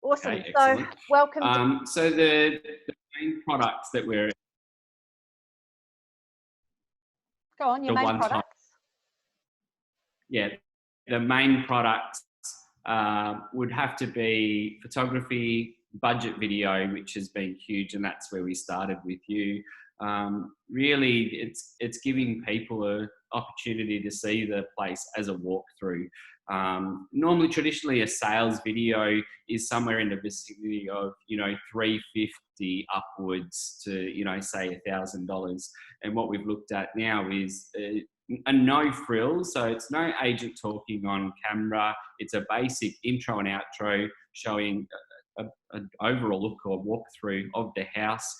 Awesome. Okay, So excellent. welcome to... So the main products that we're Go on, your main products. Yeah, the main products would have to be photography, budget video, which has been huge, and that's where we started with you. Really, it's giving people an opportunity to see the place as a walkthrough. Normally, traditionally, a sales video is somewhere in the vicinity of $350 upwards to say $1,000. And what we've looked at now is a no frills, so it's no agent talking on camera. It's a basic intro and outro showing an overall look or walkthrough of the house.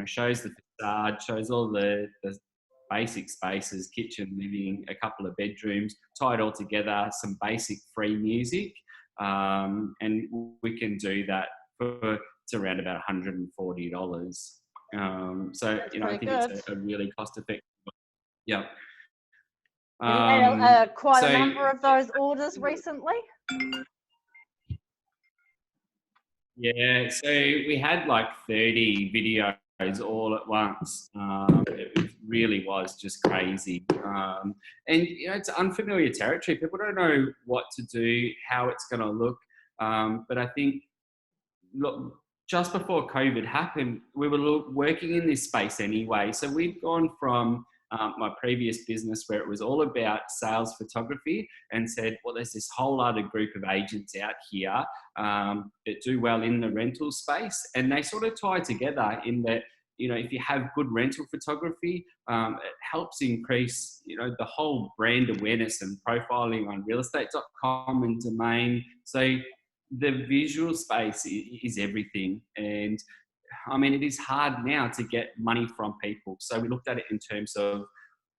Shows the facade, shows all the basic spaces, kitchen, living, a couple of bedrooms, tie it all together, some basic free music, and we can do that for it's around about $140. So I think it's a really cost effective. Yeah. Have you had quite a number of those orders recently? Yeah, so we had like 30 videos all at once. It really was just crazy. And it's unfamiliar territory. People don't know what to do, how it's going to look. But I think, look, just before COVID happened, we were working in this space anyway. So we've gone from my previous business where it was all about sales photography and said, well, there's this whole other group of agents out here that do well in the rental space. And they sort of tie together in that, if you have good rental photography, it helps increase, the whole brand awareness and profiling on realestate.com and Domain. So the visual space is everything. And I mean, it is hard now to get money from people. So we looked at it in terms of,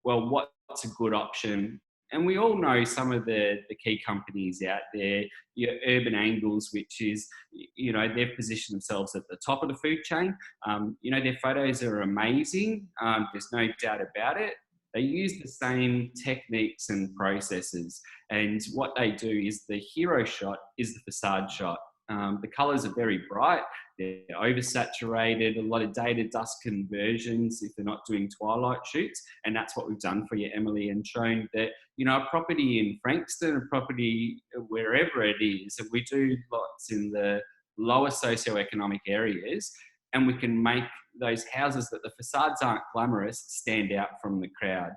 well, what's a good option? And we all know some of the key companies out there, your Urban Angles, which is, they've positioned themselves at the top of the food chain. Their photos are amazing. There's no doubt about it. They use the same techniques and processes. And what they do is the hero shot is the facade shot. The colours are very bright. They're oversaturated, a lot of data dust conversions if they're not doing twilight shoots. And that's what we've done for you, Emily, and shown that, a property in Frankston, a property wherever it is, and we do lots in the lower socioeconomic areas, and we can make those houses that the facades aren't glamorous stand out from the crowd.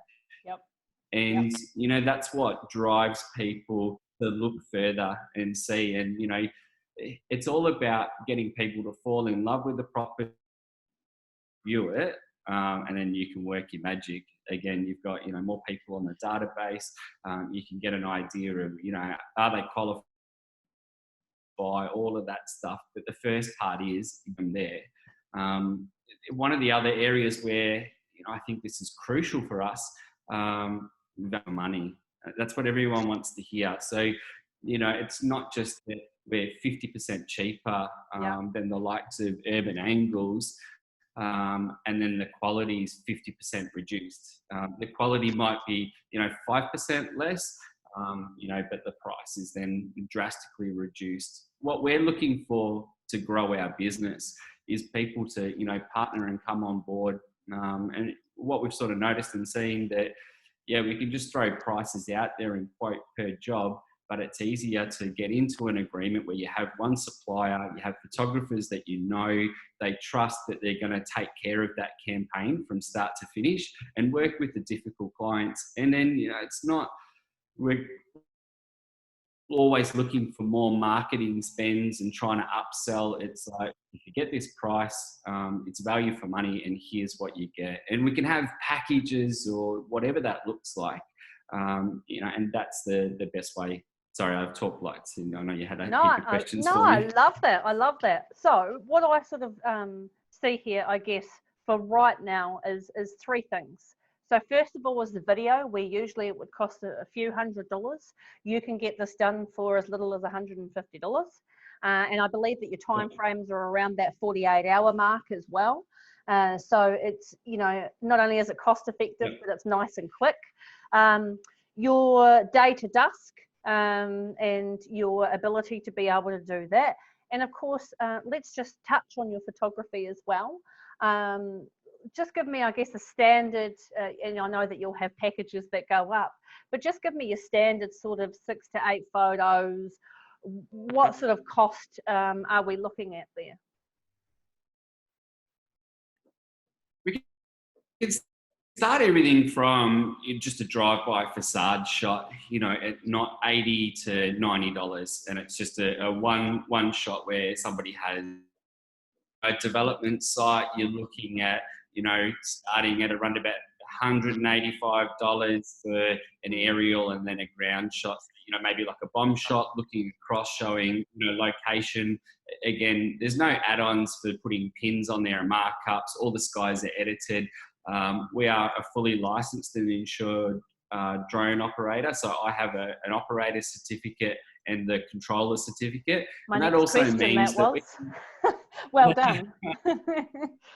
Yep. And, that's what drives people to look further and see. And, it's all about getting people to fall in love with the property, view it, and then you can work your magic. Again, you've got, more people on the database. You can get an idea of, are they qualified, all of that stuff. But the first part is from there. One of the other areas where, I think this is crucial for us, money. That's what everyone wants to hear. So, it's not just that we're 50% cheaper than the likes of Urban Angles, and then the quality is 50% reduced. The quality might be, 5% less, but the price is then drastically reduced. What we're looking for to grow our business is people to, partner and come on board. And what we've sort of noticed and seen that, we can just throw prices out there and quote per job, but it's easier to get into an agreement where you have one supplier, you have photographers that they trust that they're going to take care of that campaign from start to finish and work with the difficult clients. And then, it's not, we're always looking for more marketing spends and trying to upsell. It's like, if you get this price, it's value for money, and here's what you get. And we can have packages or whatever that looks like, and that's the best way. Sorry, I've talked lots. I know you had a heap of questions for me. I love that. I love that. So what I sort of see here, I guess, for right now is three things. So first of all is the video, where usually it would cost a few $100s. You can get this done for as little as $150. And I believe that your time frames are around that 48-hour mark as well. So it's, not only is it cost effective, but it's nice and quick. Your day to dusk, and your ability to be able to do that. And of course, let's just touch on your photography as well. Just give me, I guess, a standard, and I know that you'll have packages that go up, but just give me your standard sort of 6 to 8 photos. What sort of cost are we looking at there? We can start everything from just a drive-by facade shot, you know, at not $80 to $90, and it's just a one shot where somebody has a development site. You're looking at, you know, starting at around about $185 for an aerial and then a ground shot. You know, maybe like a bomb shot, looking across, showing, you know, location. Again, there's no add-ons for putting pins on there and markups. All the skies are edited. We are a fully licensed and insured drone operator, so I have an operator certificate and the controller certificate. My and that next also question, means that was. Well done.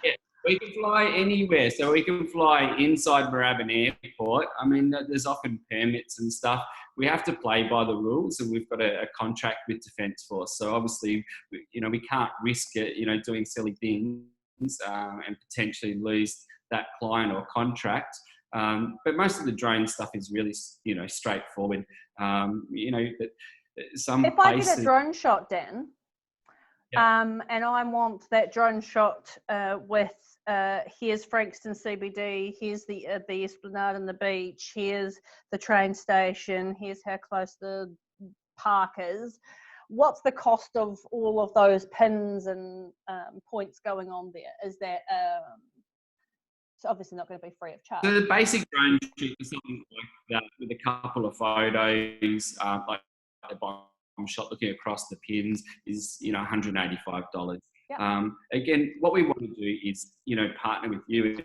Yeah, we can fly anywhere. So we can fly inside Moorabbin Airport. I mean, there's often permits and stuff. We have to play by the rules, and we've got a contract with Defence Force. So obviously, you know, we can't risk it, you know, doing silly things and potentially lose that client or contract. But most of the drone stuff is really, you know, straightforward. You know, some if places, I get a drone shot, Dan, and I want that drone shot with here's Frankston CBD, here's the Esplanade and the beach, here's the train station, here's how close the park is. What's the cost of all of those pins and points going on there? Is that it's obviously not going to be free of charge? So the basic drone shoot is something like that with a couple of photos, like the bomb shot looking across the pins is, you know, $185. Yep. Again, what we want to do is, you know, partner with you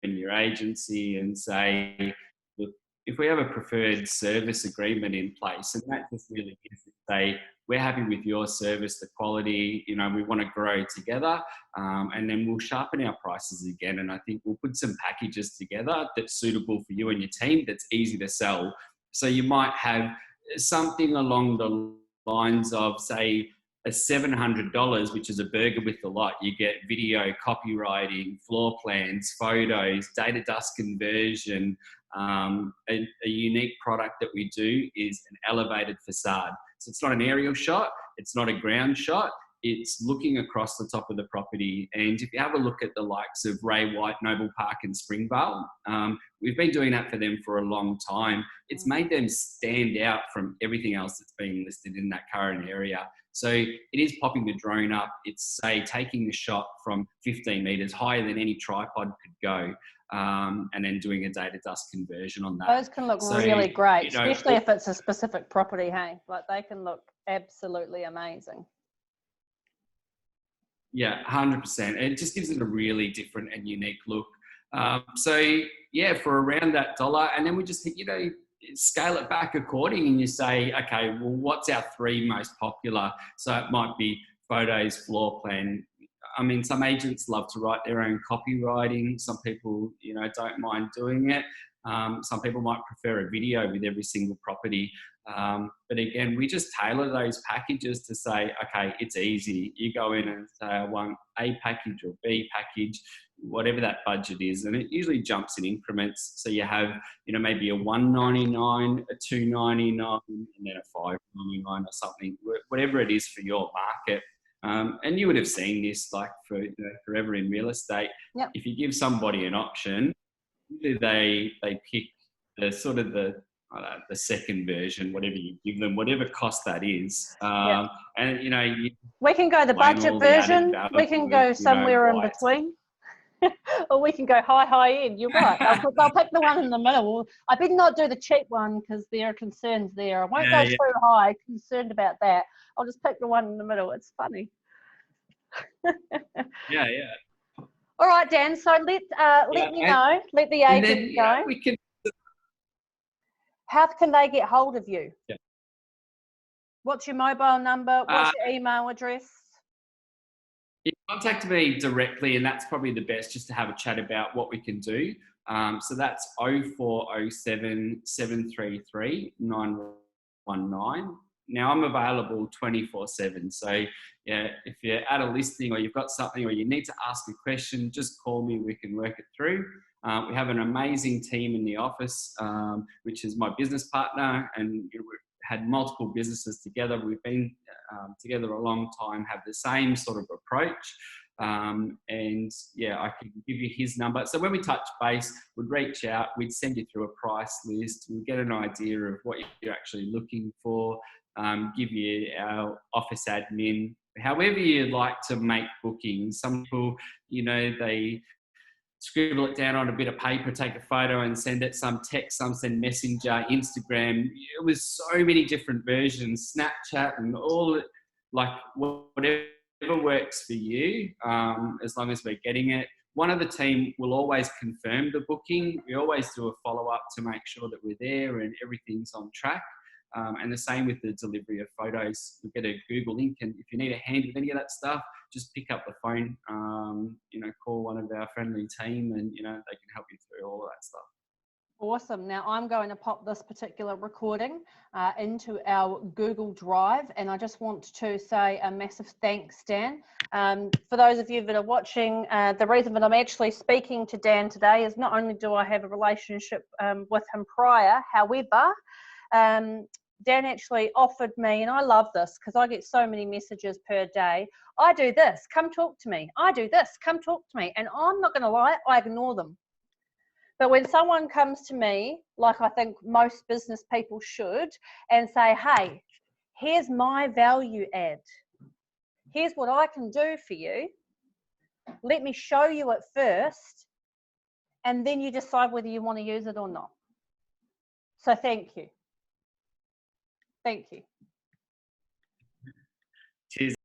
and your agency and say, look, if we have a preferred service agreement in place, and that just really is to say, we're happy with your service, the quality, you know, we want to grow together, and then we'll sharpen our prices again. And I think we'll put some packages together that's suitable for you and your team, that's easy to sell. So you might have something along the lines of, say, a $700, which is a burger with the lot. You get video, copywriting, floor plans, photos, data dust conversion. A unique product that we do is an elevated facade. So it's not an aerial shot, it's not a ground shot, it's looking across the top of the property. And if you have a look at the likes of Ray White, Noble Park and Springvale, we've been doing that for them for a long time. It's made them stand out from everything else that's being listed in that current area. So it is popping the drone up. It's, say, taking the shot from 15 metres, higher than any tripod could go, and then doing a data dust conversion on that. Those can look really great, you know, especially if it's a specific property, hey? Like, they can look absolutely amazing. Yeah, 100%. It just gives it a really different and unique look. So yeah, for around that dollar, and then we just, you know, scale it back according, and you say, okay, well, what's our 3 most popular? So it might be photos, floor plan. I mean, some agents love to write their own copywriting. Some people, you know, don't mind doing it. Some people might prefer a video with every single property. But again, we just tailor those packages to say, okay, it's easy. You go in and say, I want A package or B package, whatever that budget is. And it usually jumps in increments. So you have, you know, maybe a $199, a $299, and then a $599 or something, whatever it is for your market. And you would have seen this, like, for, you know, forever in real estate. Yep. If you give somebody an option, they pick the sort of the second version, whatever you give them, whatever cost that is. Yep. And, you know, we can go the budget version. We can go somewhere in between. Or we can go high end. You're right. They'll pick the one in the middle. I better not do the cheap one because there are concerns there. I won't go too high, concerned about that. I'll just pick the one in the middle. It's funny. Yeah. All right, Dan. So let me know. Let the agent know. We can. How can they get hold of you? Yeah. What's your mobile number? What's your email address? You contact me directly, and that's probably the best, just to have a chat about what we can do. So that's 0407 733 919. Now I'm available 24/7. So yeah, if you're at a listing or you've got something or you need to ask a question, just call me. We can work it through. We have an amazing team in the office, which is my business partner, and we've had multiple businesses together. We've been together a long time, have the same sort of approach. And yeah, I can give you his number. So when we touch base, we'd reach out, we'd send you through a price list, we'd get an idea of what you're actually looking for, give you our office admin, however you'd like to make bookings. Some people, they scribble it down on a bit of paper, take a photo and send it, some text, some send Messenger, Instagram. It was so many different versions, Snapchat and all, like whatever works for you, as long as we're getting it. One of the team will always confirm the booking. We always do a follow-up to make sure that we're there and everything's on track. And the same with the delivery of photos. We get a Google link, and if you need a hand with any of that stuff, just pick up the phone, call one of our friendly team, and they can help you through all of that stuff. Awesome. Now I'm going to pop this particular recording into our Google Drive, and I just want to say a massive thanks, Dan. For those of you that are watching, the reason that I'm actually speaking to Dan today is not only do I have a relationship with him prior, however, Dan actually offered me, and I love this because I get so many messages per day. I do this, come talk to me. I do this, come talk to me. And I'm not going to lie, I ignore them. But when someone comes to me, like I think most business people should, and say, hey, here's my value add. Here's what I can do for you. Let me show you it first, and then you decide whether you want to use it or not. So thank you. Thank you. Cheers.